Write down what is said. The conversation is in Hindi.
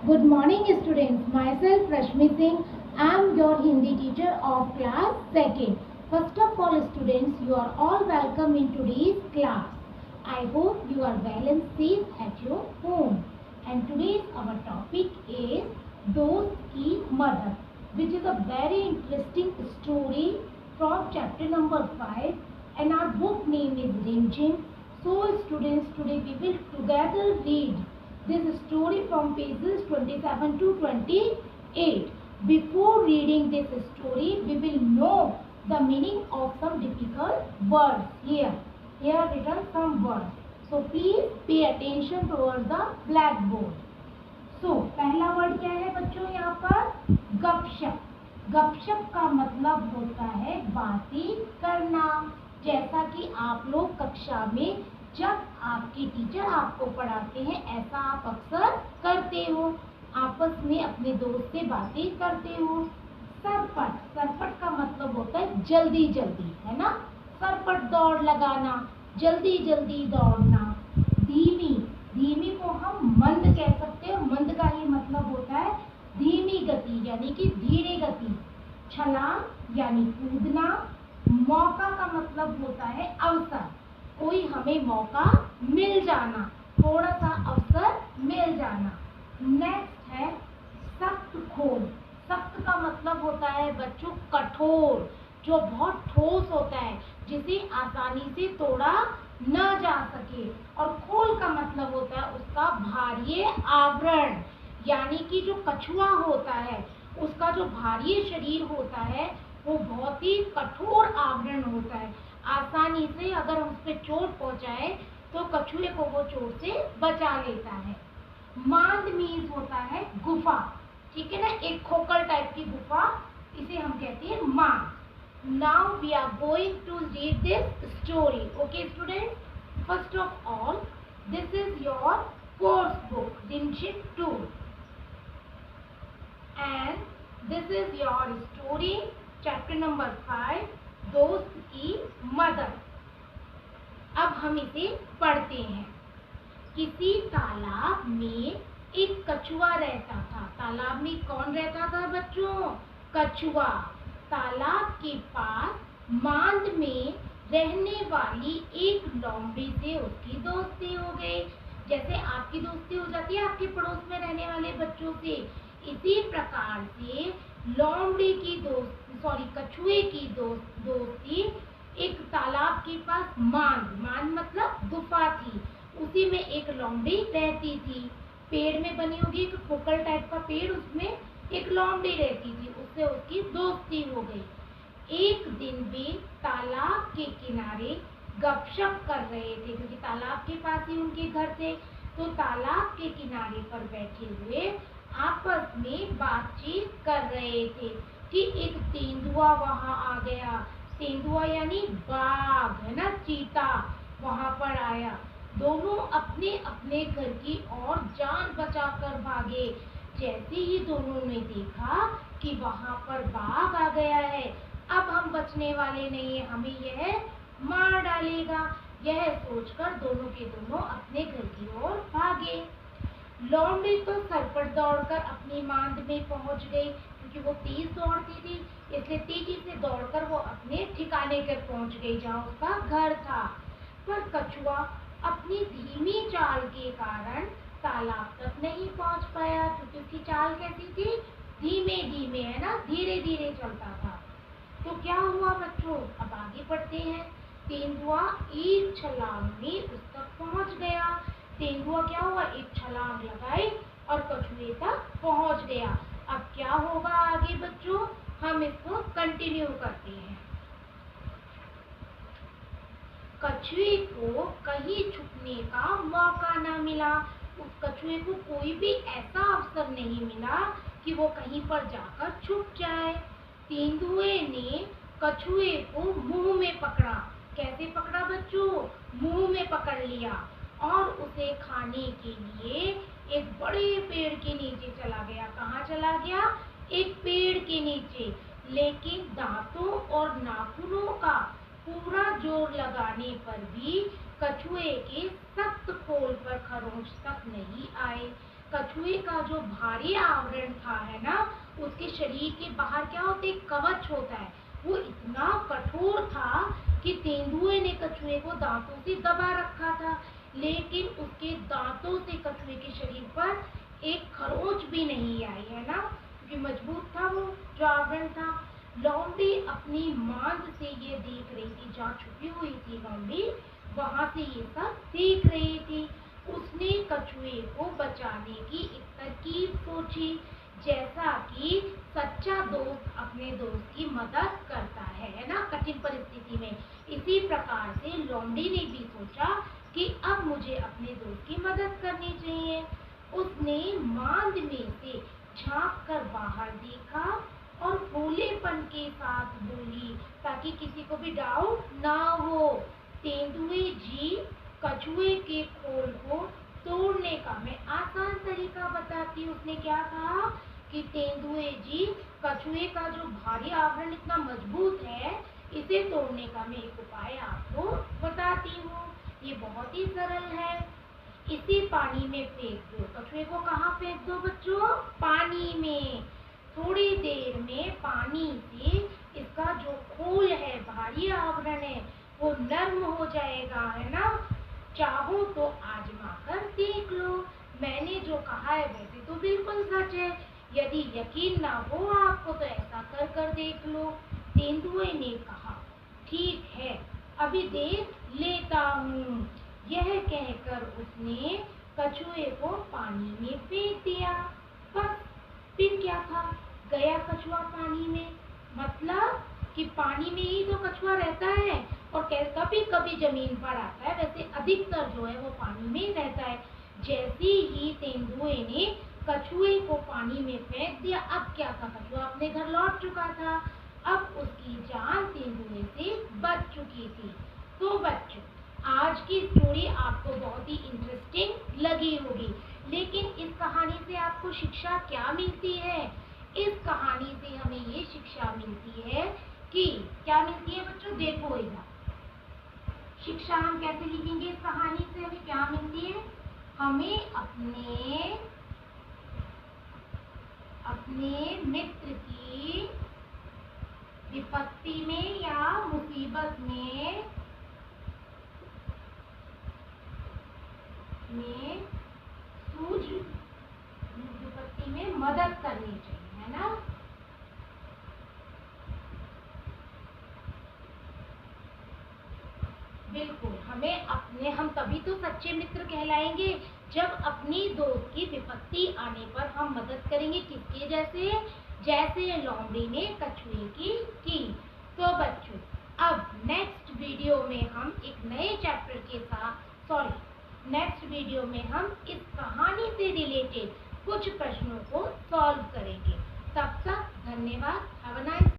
Good morning students. Myself Rashmi Singh. I am your Hindi teacher of class 2nd. First of all students, you are all welcome in today's class. I hope you are well and safe at your home. And today's our topic is Dost Ki Mother, which is a very interesting story from chapter number 5, and our book name is Rimjim. So students, today we will together read this story from pages 27 to 28. Before reading this story, we will know the meaning of some difficult words here. Here are written some words. So please pay attention towards the blackboard. So पहला वर्ड क्या है बच्चों यहाँ पर? गपशप. गपशप का मतलब होता है बातें करना. जैसा कि आप लोग कक्षा में जब आपके टीचर आपको पढ़ाते हैं ऐसा आप अक्सर करते हो, आपस में अपने दोस्त से बातें करते हो. सरपट. सरपट का मतलब होता है जल्दी जल्दी, है ना. सरपट दौड़ लगाना, जल्दी जल्दी दौड़ना. धीमी. धीमी को हम मंद कह सकते हैं. मंद का ही मतलब होता है धीमी गति यानी कि धीरे गति. छलांग यानी कूदना. मौका का मतलब होता है अवसर. कोई हमें मौका मिल जाना, थोड़ा सा अवसर मिल जाना. नेक्स्ट है सख्त खोल. सख्त का मतलब होता है बच्चों कठोर, जो बहुत ठोस होता है, जिसे आसानी से तोड़ा न जा सके. और खोल का मतलब होता है उसका भारी आवरण, यानी कि जो कछुआ होता है उसका जो भारी शरीर होता है वो बहुत ही कठोर आवरण होता है. आसानी से अगर हम उस पर चोट पहुंचाए तो कछुए को वो चोट से बचा लेता है. मांद मीन्स होता है गुफा, ठीक है ना, एक खोखल टाइप की गुफा, इसे हम कहते हैं मांद. Now we are going to read this story. Okay student, first of all this is your course book Rimjhim 2 and this is your story chapter number 5, दोस्त की मदर. अब हम इसे पढ़ते हैं. किसी तालाब में एक कछुआ रहता था. तालाब में कौन रहता था बच्चों? कछुआ. तालाब के पास मांद में रहने वाली एक लोमड़ी से उसकी दोस्ती हो गई. जैसे आपकी दोस्ती हो जाती है आपके पड़ोस में रहने वाले बच्चों से, इसी प्रकार से लोमड़ी की कछुए की दोस्ती एक तालाब के पास मांद मतलब गुफा थी, उसी में एक लोमड़ी रहती थी. पेड़ में बनी होगी एक खोखल टाइप का पेड़, उसमें एक लोमड़ी रहती थी, उससे उसकी दोस्ती हो गई. एक दिन वे तालाब के किनारे गपशप कर रहे थे, क्योंकि तालाब के पास ही उनके घर थे. तो तालाब के किनारे पर बैठे हुए आपस में बातचीत कर रहे थे कि एक तेंदुआ वहां आ गया. तेंदुआ यानी बाघ, है ना, चीता वहां पर आया. दोनों अपने अपने घर की ओर जान बचाकर भागे. जैसे ही दोनों ने देखा कि वहां पर बाघ आ गया है, अब हम बचने वाले नहीं है, हमें यह मार डालेगा, यह सोचकर दोनों के दोनों अपने घर की ओर भागे. लोमड़ी तो सरपट दौड़कर अपनी मांद में पहुंच गई, क्योंकि वो तेज दौड़ती थी, इसलिए तेजी से दौड़कर वो अपने ठिकाने पर पहुंच गई जहां उसका घर था. पर कछुआ अपनी धीमी चाल के कारण तालाब तक नहीं पहुंच पाया, क्योंकि उसकी चाल कैसी थी? धीमे धीमे, है ना, धीरे धीरे चलता था. तो क्या हुआ बच्चों, अब आगे बढ़ते हैं. तेंदुआ एक छलांग में उस तक पहुंच गया. तेंदुआ क्या हुआ, एक छलांग लगाई और कछुए तक पहुंच गया. अब क्या होगा आगे बच्चों, हम इसको कंटिन्यू करते हैं. कछुए को कहीं छुपने का मौका न मिला. उस कछुए को कोई भी ऐसा अवसर नहीं मिला कि वो कहीं पर जाकर छुप जाए. तेंदुए ने कछुए को मुंह में पकड़ा. कैसे पकड़ा बच्चों? मुंह में पकड़ लिया और उसे खाने के लिए एक बड़े पेड़ के नीचे चला गया. कहाँ चला गया? एक पेड़ के नीचे. लेकिन दांतों और नाखूनों का पूरा जोर लगाने पर भी कछुए के सख्त खोल पर खरोंच तक नहीं आए. कछुए का जो भारी आवरण था है ना, उसके शरीर के बाहर क्या होता है, कवच होता है, वो इतना कठोर था कि तेंदुए ने कछुए को दांतों से दबा रखा था, लेकिन उसके दांतों से कछुए के शरीर पर एक खरोंच भी नहीं आई, है ना, क्योंकि मजबूत था वो जो आवरण था। लौंडी अपनी मांद से ये देख रही थी, जहाँ छुपी हुई थी लौंडी, वहां से ये सब देख रही थी। उसने कछुए को बचाने की एक तरकीब सोची, जैसा कि सच्चा दोस्त अपने दोस्त की मदद करता है ना, कठिन परिस्थिति में। इसी प्रकार से लौंडी ने भी सोचा कि अब मुझे अपने दोस्त की मदद करनी चाहिए। उसने मांद में से झांक कर बाहर देखा और भोलेपन के साथ बोली, ताकि किसी को भी डाउट ना हो, तेंदुए जी, कछुए के खोल को तोड़ने का मैं आसान तरीका बताती हूँ। उसने क्या कहा कि तेंदुए जी, कछुए का जो भारी आवरण इतना मजबूत है, इसे तोड़ने का मैं एक उपाय आपको बताती हूँ। ये बहुत ही सरल है। इसी पानी में फेंक दो। कछुए को कहाँ फेंक दो बच्चों? पानी में। थोड़ी देर में पानी से इसका जो खोल है, भारी आवरण है, वो नर्म हो जाएगा, है ना। चाहो तो आजमा कर देख लो। मैंने जो कहा है वैसे तो बिल्कुल सच है। यदि यकीन ना हो आपको तो ऐसा कर कर देख लो। तेंदुए ने कहा, ठीक है, अभी देख लेता हूँ। यह कहकर उसने कछुए को पानी में फेंक दिया। बस फिर क्या था, गया कछुआ पानी में। मतलब कि पानी में ही तो कछुआ रहता है, और कभी कभी जमीन पर आता है, वैसे अधिकतर जो है वो पानी में ही रहता है। जैसे ही तेंदुए ने कछुए को पानी में फेंक दिया, अब क्या था, कछुआ अपने घर लौट चुका था। अब उसकी जान तेंदुए से बच चुकी थी। तो बच्चों, आज की स्टोरी आपको बहुत ही इंटरेस्टिंग लगी होगी, लेकिन इस कहानी से आपको शिक्षा क्या मिलती है? इस कहानी से हमें ये शिक्षा मिलती है कि क्या मिलती है बच्चों? देखो इधर शिक्षा हम कैसे लिखेंगे। इस कहानी से हमें क्या मिलती है? हमें अपने मित्र की विपत्ति में या मुसीबत में विपत्ति में मदद करनी चाहिए, है ना। बिल्कुल, हम तभी तो सच्चे मित्र कहलाएंगे जब अपनी दोस्त की विपत्ति आने पर हम मदद करेंगे। किसके जैसे? जैसे लौंडी ने कछुए की। तो बच्चों, अब नेक्स्ट वीडियो में हम एक नए चैप्टर के साथ नेक्स्ट वीडियो में हम इस कहानी से रिलेटेड कुछ प्रश्नों को सॉल्व करेंगे। तब तक धन्यवाद। Have a nice